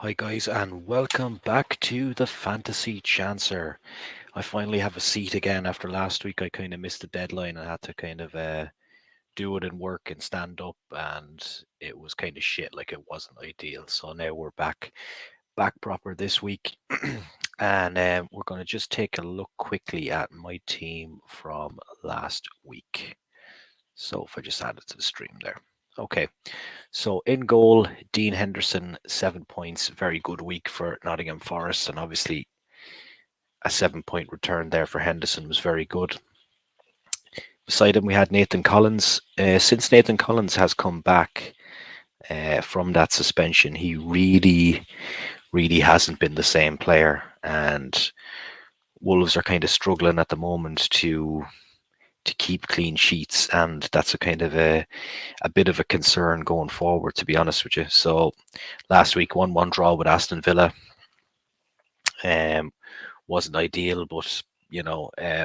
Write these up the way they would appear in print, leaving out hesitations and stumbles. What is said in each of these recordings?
Hi guys, and welcome back to the Fantasy Chancer. I finally have a seat again after last week. I kind of missed the deadline. I had to kind of do it in work and stand up, and it was kind of shit. Like it wasn't ideal. So now we're back proper this week, and we're going to just take a look quickly at my team from last week. So if I just add it to the stream there. Okay, so in goal, Dean Henderson, 7 points. Very good week for Nottingham Forest, and obviously a 7 point return there for Henderson was very good. Beside him, we had Nathan Collins. Since Nathan Collins has come back from that suspension, he really hasn't been the same player, and Wolves are kind of struggling at the moment to keep clean sheets, and that's a kind of a bit of a concern going forward, to be honest with you. So last week, 1-1 draw with Aston Villa. Um, wasn't ideal, but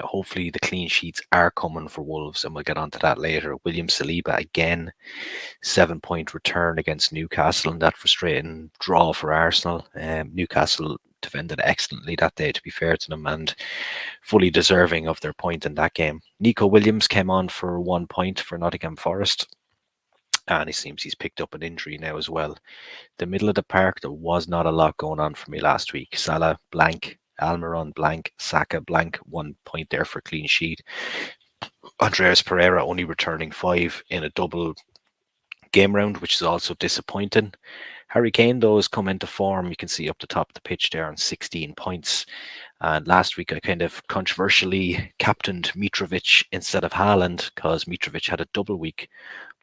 hopefully the clean sheets are coming for Wolves, and we'll get onto that later. William Saliba again, 7 point return against Newcastle, and that frustrating draw for Arsenal. Newcastle defended excellently that day, to be fair to them, and fully deserving of their point in that game. Nico Williams came on for 1 point for Nottingham Forest, and it seems he's picked up an injury now as well. The middle of the park, there was not a lot going on for me last week. Salah blank, Almiron blank, Saka blank, 1 point there for clean sheet. Andreas Pereira only returning 5 in a double game round, which is also disappointing. Harry Kane, though, has come into form. You can see up the top of the pitch there on 16 points. And last week, I kind of controversially captained Mitrovic instead of Haaland because Mitrovic had a double week.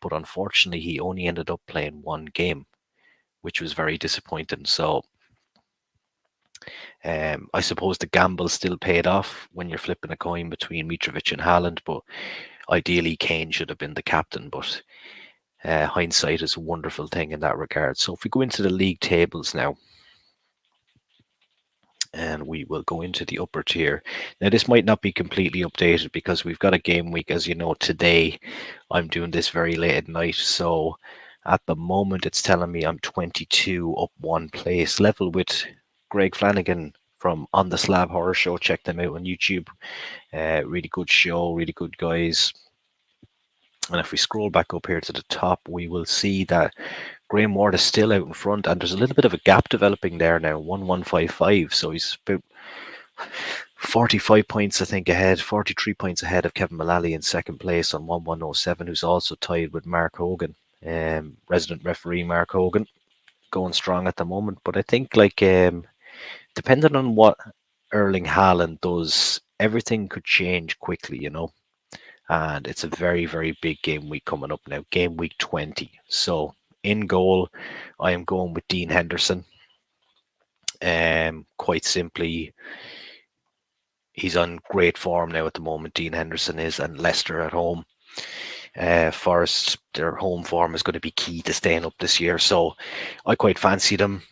But unfortunately, he only ended up playing one game, which was very disappointing. So I suppose the gamble still paid off when you're flipping a coin between Mitrovic and Haaland, but ideally Kane should have been the captain. But hindsight is a wonderful thing in that regard. So if we go into the league tables now, and we will go into the upper tier. Now, this might not be completely updated because we've got a game week, as you know, today. I'm doing this very late at night, so at the moment it's telling me I'm 22 up one place, level with Greg Flanagan from On the Slab Horror Show. Check them out on YouTube. Really good show, really good guys. And if we scroll back up here to the top, we will see that Graham Ward is still out in front, and there's a little bit of a gap developing there now, 1155. So he's about 45 points, I think, ahead, 43 points ahead of Kevin Mullally in second place on 1107, who's also tied with Mark Hogan, resident referee Mark Hogan, going strong at the moment. But I think, depending on what Erling Haaland does, everything could change quickly. And it's a very, very big game week coming up now, game week 20. So in goal, I am going with Dean Henderson. Quite simply, he's on great form now at the moment. Dean Henderson is, and Leicester at home. Forest, their home form is going to be key to staying up this year. So I quite fancy them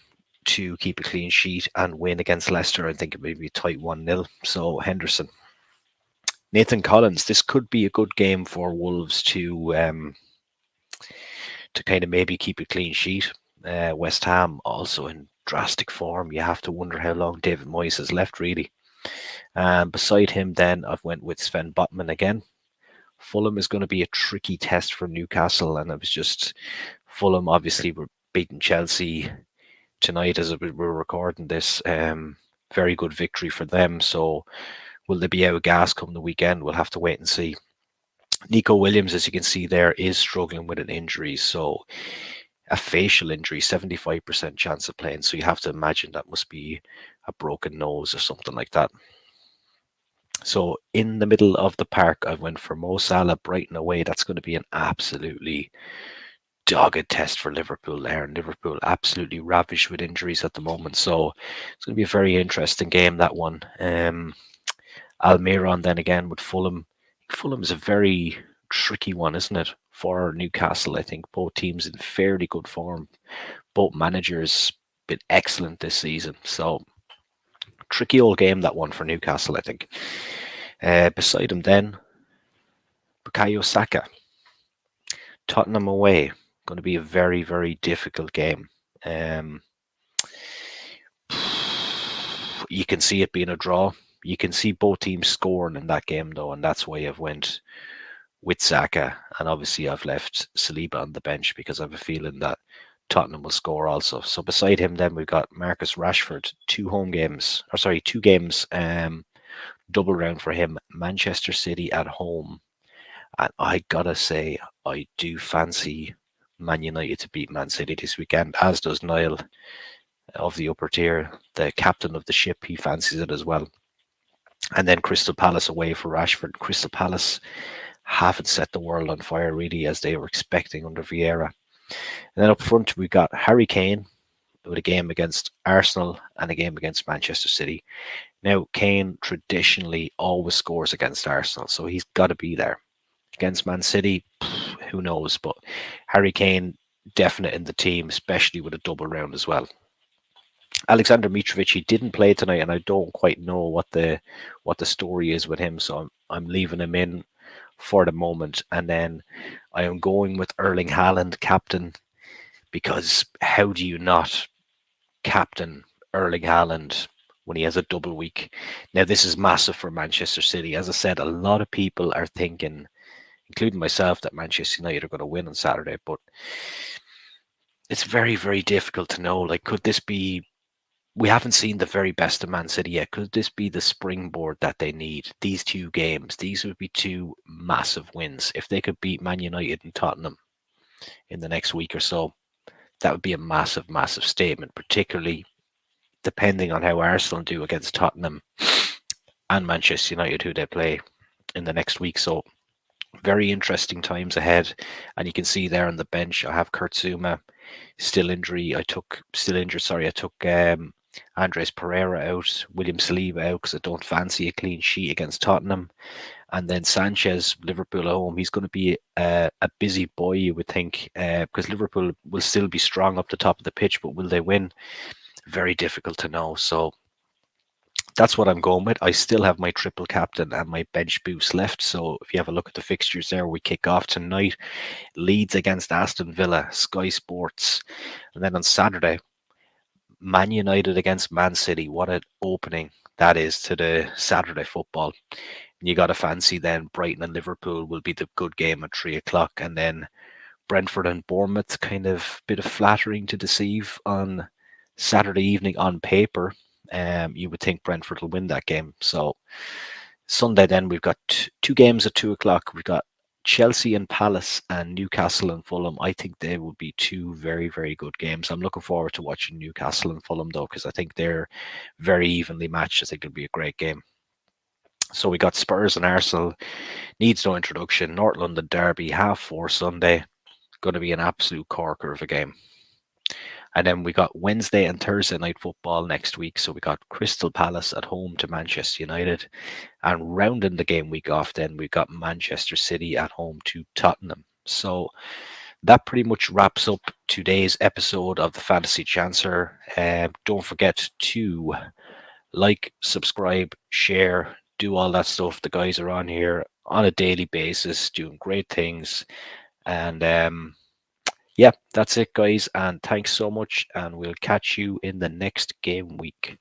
to keep a clean sheet and win against Leicester. I think it may be a tight 1-0. So Henderson. Nathan Collins, this could be a good game for Wolves to kind of maybe keep a clean sheet. West Ham also in drastic form. You have to wonder how long David Moyes has left, really. Beside him, then I've went with Sven Botman again. Fulham is going to be a tricky test for Newcastle, and it was just Fulham. Obviously, were beating Chelsea tonight as we're recording this. Very good victory for them. So, will they be out of gas come the weekend? We'll have to wait and see. Nico Williams, as you can see there, is struggling with an injury. So a facial injury, 75% chance of playing. So you have to imagine that must be a broken nose or something like that. So in the middle of the park, I went for Mo Salah, Brighton away. That's going to be an absolutely dogged test for Liverpool there. And Liverpool absolutely ravaged with injuries at the moment. So it's going to be a very interesting game, that one. Almiron then again with Fulham. Fulham is a very tricky one, isn't it? For Newcastle, I think both teams in fairly good form. Both managers been excellent this season. So tricky old game, that one for Newcastle, I think. Beside him then, Bukayo Saka. Tottenham away. Going to be a very, very difficult game. You can see it being a draw. You can see both teams scoring in that game though, and that's why I've went with Saka, and obviously I've left Saliba on the bench because I have a feeling that Tottenham will score also. So beside him, then we've got Marcus Rashford, two games, double round for him. Manchester City at home, and I gotta say, I do fancy Man United to beat Man City this weekend, as does Niall of the upper tier, the captain of the ship. He fancies it as well. And then Crystal Palace away for Rashford. Crystal Palace haven't set the world on fire really as they were expecting under Vieira. And then up front we've got Harry Kane with a game against Arsenal and a game against Manchester City. Now Kane traditionally always scores against Arsenal, so he's got to be there. Against Man City, who knows? But Harry Kane definite in the team, especially with a double round as well. Alexander Mitrovic, he didn't play tonight, and I don't quite know what the story is with him, so I'm leaving him in for the moment. And then I am going with Erling Haaland, captain, because how do you not captain Erling Haaland when he has a double week? Now, this is massive for Manchester City. As I said, a lot of people are thinking, including myself, that Manchester United are going to win on Saturday, but it's very, very difficult to know. Like, could this be? We haven't seen the very best of Man City yet. Could this be the springboard that they need? These two games, these would be two massive wins. If they could beat Man United and Tottenham in the next week or so, that would be a massive, massive statement, particularly depending on how Arsenal do against Tottenham and Manchester United, who they play in the next week. So very interesting times ahead. And you can see there on the bench, I have Kurt Zouma still injured. Sorry, I took Andres Pereira out, William Saliba out because I don't fancy a clean sheet against Tottenham. And then Sanchez, Liverpool at home, he's going to be a busy boy, you would think, because Liverpool will still be strong up the top of the pitch, but will they win? Very difficult to know. So that's what I'm going with. I still have my triple captain and my bench boost left. So if you have a look at the fixtures there, we kick off tonight. Leeds against Aston Villa, Sky Sports. And then on Saturday, Man United against Man City. What an opening that is to the Saturday football. You got to fancy then Brighton and Liverpool will be the good game at 3 o'clock. And then Brentford and Bournemouth, kind of bit of flattering to deceive on Saturday evening on paper. You would think Brentford will win that game. So Sunday then we've got two games at 2 o'clock. We've got Chelsea and Palace and Newcastle and Fulham. I think they will be two very, very good games. I'm looking forward to watching Newcastle and Fulham though, because I think they're very evenly matched. I think it'll be a great game. So we got Spurs and Arsenal. Needs no introduction. North London Derby, 4:30 Sunday. Going to be an absolute corker of a game. And then we got Wednesday and Thursday night football next week. So we got Crystal Palace at home to Manchester United. And rounding the game week off, then we got Manchester City at home to Tottenham. So that pretty much wraps up today's episode of the Fantasy Chancer. Don't forget to like, subscribe, share, do all that stuff. The guys are on here on a daily basis, doing great things. And yeah, that's it, guys. And thanks so much. And we'll catch you in the next game week.